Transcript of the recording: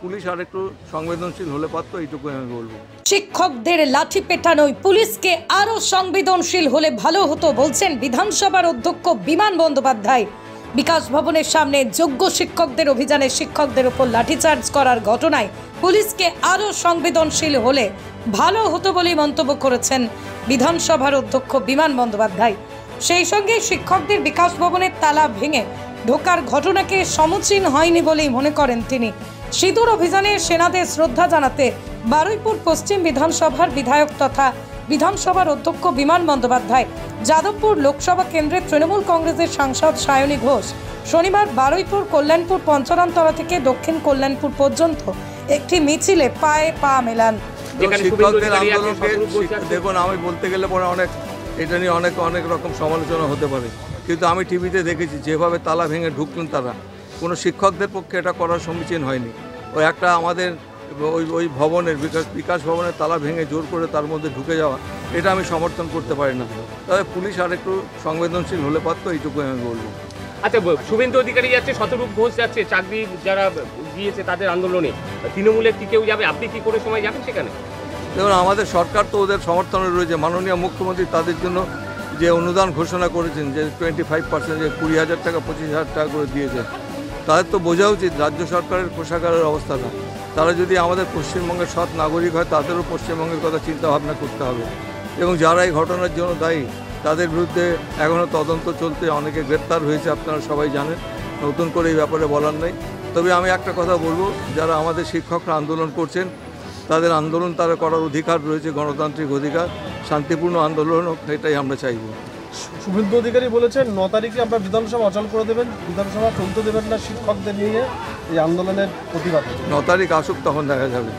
Police আর একটু সংবেদনশীল হলে পারতো, এইটুকুই আমি বলবো। শিক্ষকদের লাঠি পেটানোয় পুলিশকে আরো সংবেদনশীল হলে ভালো হতো বলছেন বিধানসভার অধ্যক্ষ বিমান বন্দ্যোপাধ্যায়। বিকাশ ভবনের সামনে যোগ্য শিক্ষকদের অভিযানে শিক্ষকদের উপর লাঠিচার্জ করার ঘটনায় পুলিশকে আরো সংবেদনশীল হলে ভালো হতো বলেই মন্তব্য করেছেন বিধানসভার অধ্যক্ষ বিমান বন্দ্যোপাধ্যায়। সেই সঙ্গে শিক্ষকদের বিকাশ ভবনের তালা ভেঙে ঢোকার ঘটনাকে সমীচীন হয়নি বলেই মনে করেন তিনি। সিঁদুর অভিযানে সেনাদের শ্রদ্ধা জানাতে বারুইপুর পশ্চিম বিধানসভার বিধায়ক তথা বিধানসভার অধ্যক্ষ বিমান বন্দ্যোপাধ্যায় যাদবপুর লোকসভা কেন্দ্রের তৃণমূল কংগ্রেসের সাংসদ সায়নী ঘোষ শনিবার বারুইপুর কল্যাণপুর পঞ্চরামতলা থেকে দক্ষিণ কল্যাণপুর পর্যন্ত একটি মিছিলে পায়ে পা মেলান। শিক্ষকদের আন্দোলনকে দেখুন, আমি বলতে গেলে পরে এটা নিয়ে অনেক রকম সমালোচনা হতে পারে, কিন্তু আমি টিভিতে দেখেছি যেভাবে তালা ভেঙে ঢুকলেন তারা, কোনো শিক্ষকদের পক্ষে এটা করার সমীচীন হয়নি। ওই একটা আমাদের ওই ভবনের বিকাশ ভবনের তালা ভেঙে জোর করে তার মধ্যে ঢুকে যাওয়া, এটা আমি সমর্থন করতে পারি না। তবে পুলিশ আর একটু সংবেদনশীল হলে পারতো, এইটুকুই আমি বলবো। আচ্ছা, শুভেন্দু অধিকারী যাচ্ছে, শতরূপ ঘোষ যাচ্ছে, চাকরি যারা গিয়েছে তাদের আন্দোলনে, তৃণমূলের কি কেউ যাবে? আপনি কি করে সময় যাবেন সেখানে? দেখুন, আমাদের সরকার তো ওদের সমর্থনে রয়েছে। মাননীয় মুখ্যমন্ত্রী তাদের জন্য যে অনুদান ঘোষণা করেছেন, যে 25%, যে 20,000 টাকা 25,000 টাকা করে দিয়েছেন, তাদের তো বোঝা উচিত রাজ্য সরকারের কোষাগারের অবস্থাটা। তারা যদি আমাদের পশ্চিমবঙ্গের সৎ নাগরিক হয়, তাদেরও পশ্চিমবঙ্গের কথা চিন্তা ভাবনা করতে হবে। এবং যারা এই ঘটনার জন্য দায়ী তাদের বিরুদ্ধে এখনও তদন্ত চলতে, অনেকে গ্রেপ্তার হয়েছে, আপনারা সবাই জানেন, নতুন করে এই ব্যাপারে বলার নেই। তবে আমি একটা কথা বলবো, যারা আমাদের শিক্ষকরা আন্দোলন করছেন তাদের আন্দোলন তারা করার অধিকার রয়েছে, গণতান্ত্রিক অধিকার, শান্তিপূর্ণ আন্দোলন হোক, এটাই আমরা চাইব। শুভেন্দু অধিকারী বলেছেন 9 তারিখে আপনারা বিধানসভা অচল করে দেবেন, বিধানসভা চলতে দেবেন না শিক্ষকদের নিয়ে এই আন্দোলনের প্রতিবাদে। 9 তারিখ আসুক, তখন দেখা যাবে।